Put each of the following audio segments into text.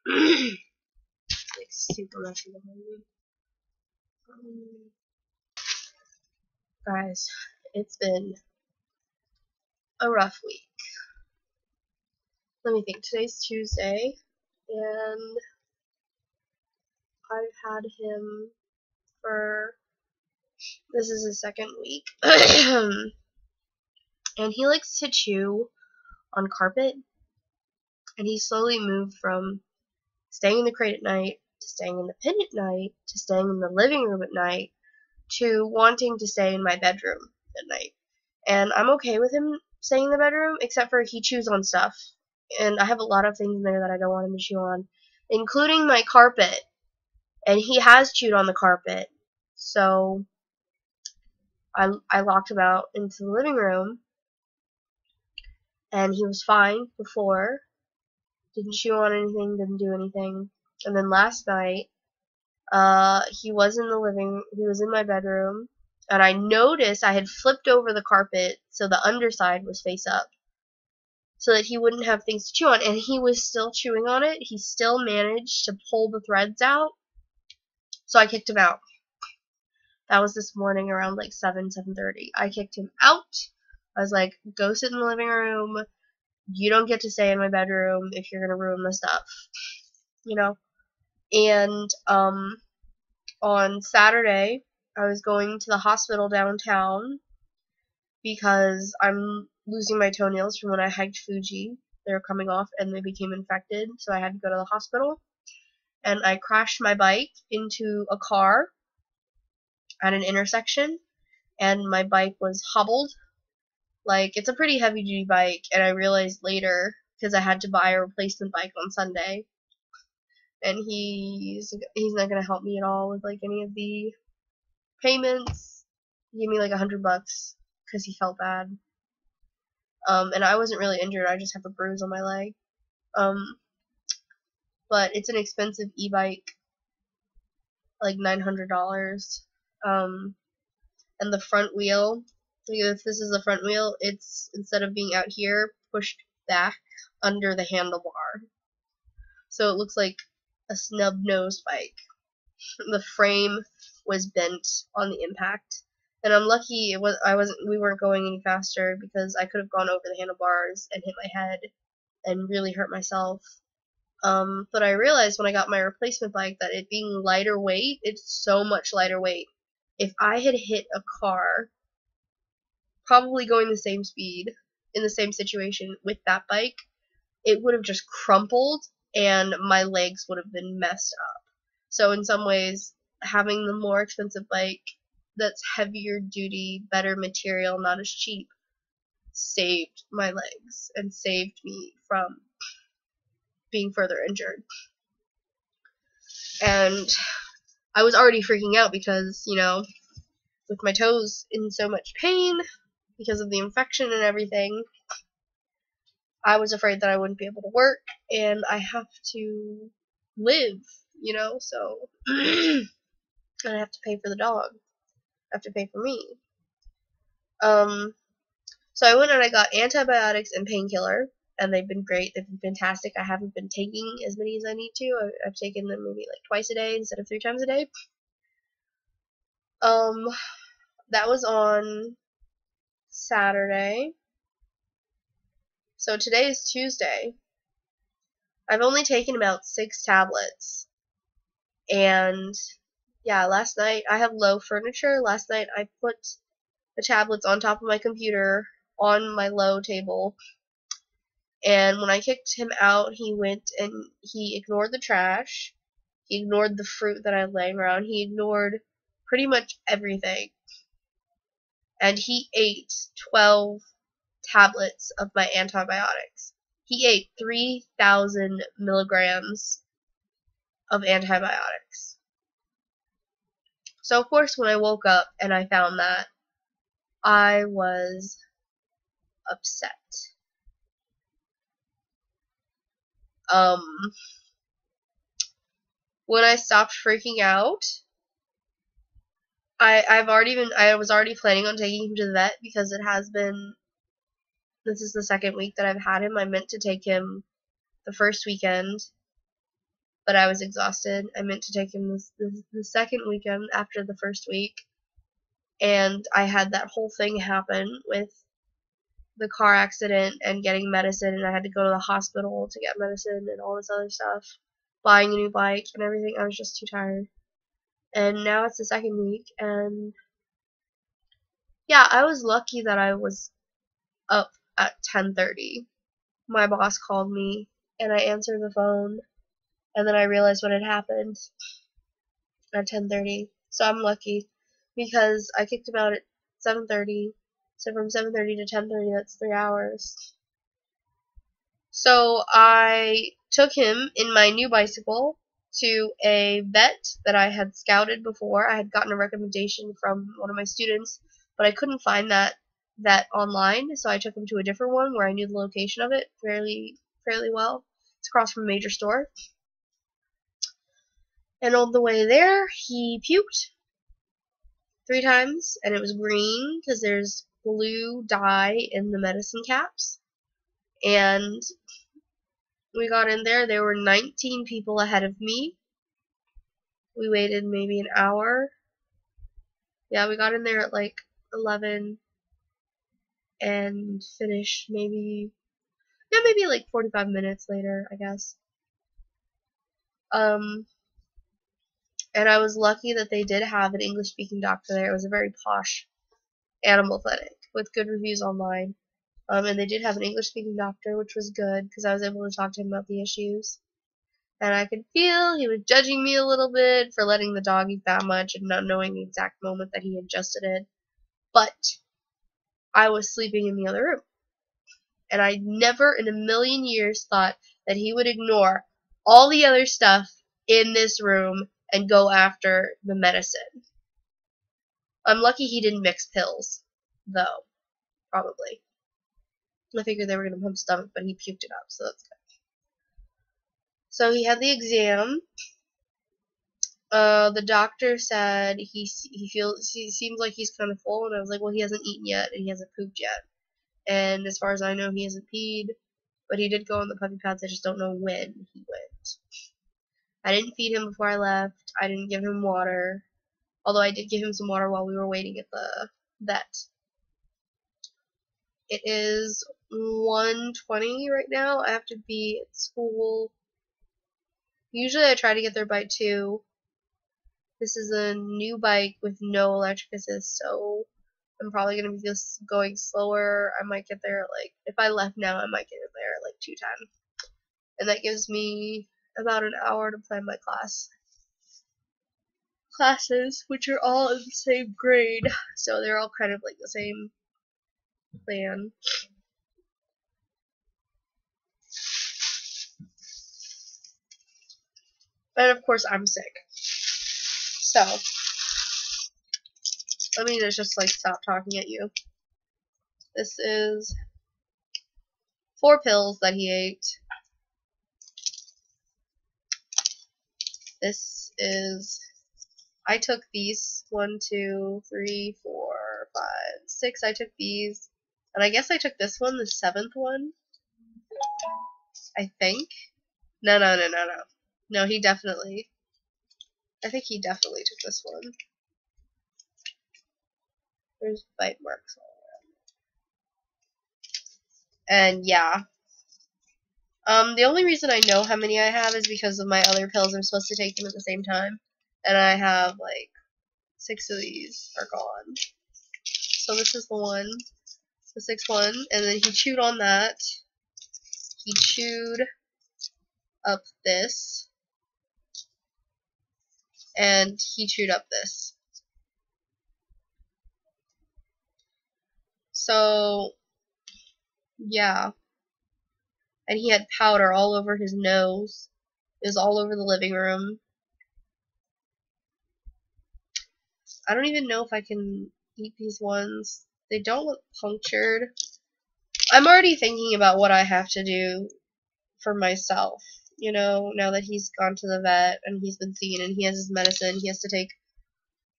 Like super messy behind me. Guys, it's been a rough week. Let me think. Today's Tuesday, and I've had him for, this is his second week. And he likes to chew on carpet, and he slowly moved from staying in the crate at night, to staying in the pen at night, to staying in the living room at night, to wanting to stay in my bedroom at night. And I'm okay with him staying in the bedroom, except for he chews on stuff. And I have a lot of things in there that I don't want him to chew on, including my carpet. And he has chewed on the carpet. So I locked him out into the living room, and he was fine before. Didn't chew on anything, didn't do anything. And then last night, he was in my bedroom, and I noticed I had flipped over the carpet so the underside was face up, so that he wouldn't have things to chew on, and he was still chewing on it. He still managed to pull the threads out, so I kicked him out. That was this morning around like 7:30. I kicked him out. I was like, go sit in the living room. You don't get to stay in my bedroom if you're gonna ruin the stuff. You know? And, on Saturday, I was going to the hospital downtown because I'm losing my toenails from when I hiked Fuji. They were coming off and they became infected, so I had to go to the hospital. And I crashed my bike into a car at an intersection, and my bike was hobbled. Like, it's a pretty heavy duty bike, and I realized later, because I had to buy a replacement bike on Sunday, and he's not gonna help me at all with like any of the payments. He gave me like $100 because he felt bad. And I wasn't really injured. I just have a bruise on my leg. But it's an expensive e-bike, like $900. And the front wheel, if this is the front wheel, it's, instead of being out here, pushed back under the handlebar. So it looks like a snub-nosed bike. The frame was bent on the impact. And I'm lucky we weren't going any faster, because I could have gone over the handlebars and hit my head and really hurt myself. But I realized when I got my replacement bike that it being lighter weight, it's so much lighter weight. If I had hit a car, probably going the same speed, in the same situation with that bike, it would have just crumpled and my legs would have been messed up. So in some ways, having the more expensive bike that's heavier duty, better material, not as cheap, saved my legs and saved me from being further injured. And I was already freaking out because, you know, with my toes in so much pain because of the infection and everything, I was afraid that I wouldn't be able to work, and I have to live, you know, so and I have to pay for the dog. I have to pay for me. So I went and I got antibiotics and painkiller, and they've been great. They've been fantastic. I haven't been taking as many as I need to. I've taken them maybe like twice a day instead of 3 times a day. That was on Saturday. So today is Tuesday. I've only taken about 6 tablets. And yeah, last night, I have low furniture. Last night I put the tablets on top of my computer on my low table. And when I kicked him out, he went and he ignored the trash. He ignored the fruit that I had laying around. He ignored pretty much everything. And he ate 12 tablets of my antibiotics. He ate 3,000 milligrams of antibiotics. So of course when I woke up and I found that, I was upset. When I stopped freaking out, I was already planning on taking him to the vet, because this is the second week that I've had him. I meant to take him the first weekend, but I was exhausted. I meant to take him the second weekend after the first week, and I had that whole thing happen with the car accident and getting medicine, and I had to go to the hospital to get medicine and all this other stuff, buying a new bike and everything. I was just too tired. And now it's the second week, and yeah, I was lucky that I was up at 10:30. My boss called me, and I answered the phone, and then I realized what had happened at 10:30. So I'm lucky because I kicked him out at 7:30. So from 7:30 to 10:30, that's 3 hours. So I took him in my new bicycle to a vet that I had scouted before. I had gotten a recommendation from one of my students, but I couldn't find that online, so I took him to a different one where I knew the location of it fairly well. It's across from a major store. And on the way there, he puked 3 times, and it was green because there's blue dye in the medicine caps. And we got in there. There were 19 people ahead of me. We waited maybe an hour. Yeah, we got in there at like 11 and finished maybe like 45 minutes later, I guess. And I was lucky that they did have an English-speaking doctor there. It was a very posh animal clinic with good reviews online. And they did have an English-speaking doctor, which was good because I was able to talk to him about the issues. And I could feel he was judging me a little bit for letting the dog eat that much and not knowing the exact moment that he ingested it. But I was sleeping in the other room. And I never in a million years thought that he would ignore all the other stuff in this room and go after the medicine. I'm lucky he didn't mix pills, though. Probably. I figured they were going to pump stomach, but he puked it up, so that's good. So he had the exam. The doctor said he seems like he's kind of full, and I was like, well, he hasn't eaten yet, and he hasn't pooped yet. And as far as I know, he hasn't peed, but he did go on the puppy pads. I just don't know when he went. I didn't feed him before I left. I didn't give him water, although I did give him some water while we were waiting at the vet. It is 1:20 right now. I have to be at school. Usually I try to get there by 2. This is a new bike with no electric assist, so I'm probably going to be just going slower. I might get there if I left now, I might get there at 2:10. And that gives me about an hour to plan my classes, which are all in the same grade, so they're all kind of like the same plan. And of course I'm sick. So let me just stop talking at you. This is 4 pills that he ate. This is, I took these 1, 2, 3, 4, 5, 6. I took these, and I guess I took this one, the 7th one. I think. No. No, he definitely. I think he definitely took this one. There's bite marks all around. And yeah. The only reason I know how many I have is because of my other pills. I'm supposed to take them at the same time. And I have 6 of these are gone. So this is the 6th one. And then he chewed on that. He chewed up this. And he chewed up this. So, yeah. And he had powder all over his nose. It was all over the living room. I don't even know if I can eat these ones. They don't look punctured. I'm already thinking about what I have to do for myself. You know, now that he's gone to the vet and he's been seen and he has his medicine, he has to take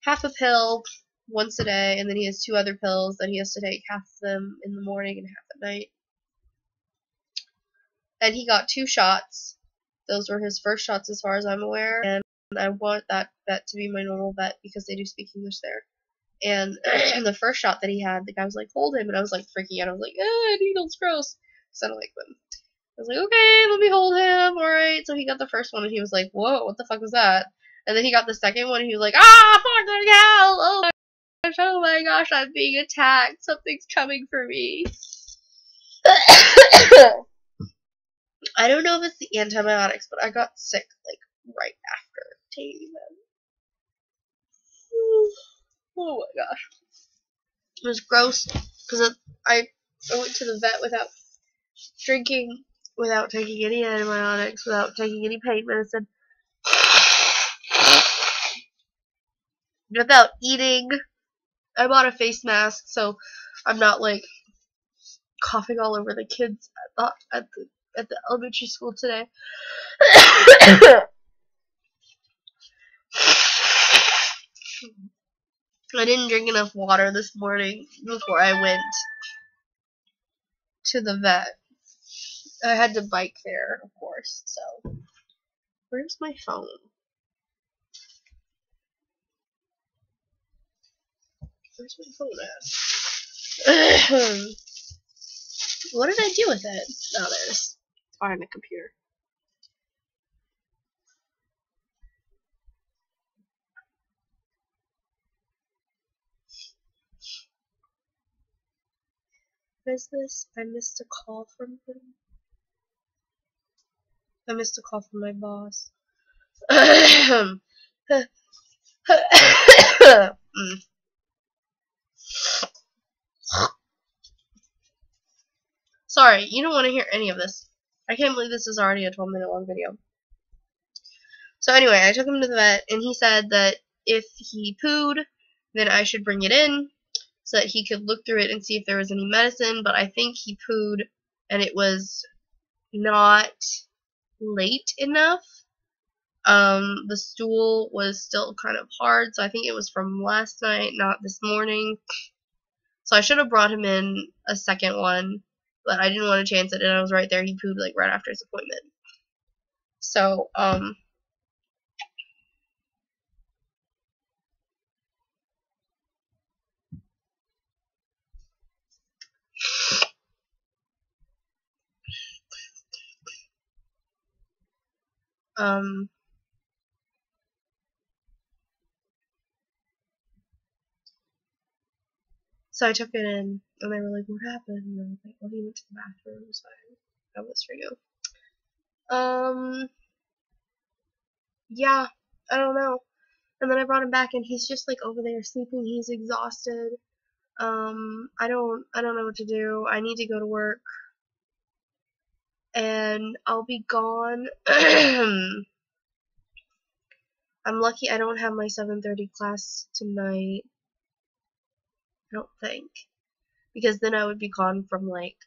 half a pill once a day, and then he has 2 other pills that he has to take, half of them in the morning and half at night. And he got 2 shots. those were his first shots as far as I'm aware, and I want that vet to be my normal vet because they do speak English there. And the first shot that he had, the guy was like, hold him, and I was like freaking out. I was like, needles, gross, because I don't like them. I was like, okay, let me hold him, alright. So he got the first one, and he was like, whoa, what the fuck was that? And then he got the second one, and he was like, fucking hell, oh my gosh, I'm being attacked, something's coming for me. I don't know if it's the antibiotics, but I got sick, like, right after taking them. Oh my gosh. It was gross, because I went to the vet without drinking, without taking any antibiotics, without taking any pain medicine, without eating. I bought a face mask, so I'm not, like, coughing all over the kids at the elementary school today. I didn't drink enough water this morning before I went to the vet. I had to bike there, of course, so. Where's my phone? Where's my phone at? What did I do with it? Oh, there's behind the computer. What is this? I missed a call from him. I missed a call from my boss. Sorry, you don't want to hear any of this. I can't believe this is already a 12-minute long video. So anyway, I took him to the vet, and he said that if he pooed, then I should bring it in so that he could look through it and see if there was any medicine, but I think he pooed and it was not late enough. The stool was still kind of hard, so I think it was from last night, not this morning. So I should have brought him in a second one, but I didn't want to chance it, and I was right there. He pooed, like, right after his appointment. So, so I took it in, and they were like, what happened? And I was like, well, he went to the bathroom, so I have this for you. Yeah, I don't know. And then I brought him back, and he's just, like, over there sleeping. He's exhausted. I don't know what to do. I need to go to work, and I'll be gone. I'm lucky I don't have my 7:30 class tonight. I don't think. Because then I would be gone from, like,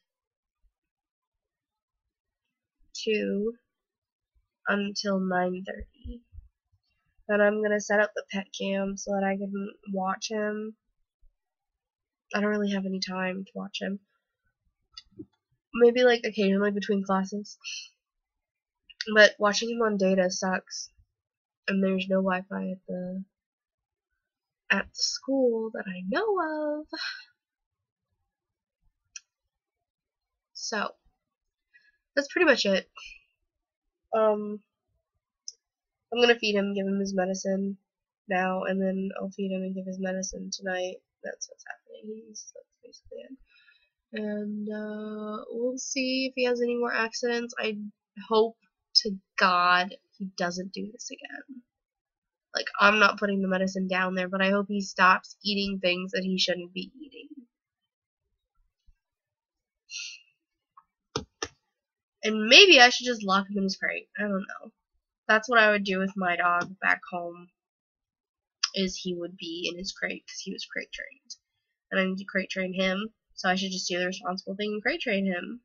2 until 9:30. Then I'm gonna set up the pet cam so that I can watch him. I don't really have any time to watch him. Maybe, like, occasionally between classes. But watching him on data sucks. And there's no Wi-Fi at the school that I know of. So, that's pretty much it. I'm gonna feed him, give him his medicine now, and then I'll feed him and give his medicine tonight. That's what's happening. That's basically it. And we'll see if he has any more accidents. I hope to God he doesn't do this again. Like, I'm not putting the medicine down there, but I hope he stops eating things that he shouldn't be eating. And maybe I should just lock him in his crate. I don't know. That's what I would do with my dog back home, is he would be in his crate because he was crate trained. And I need to crate train him, so I should just do the responsible thing and crate train him.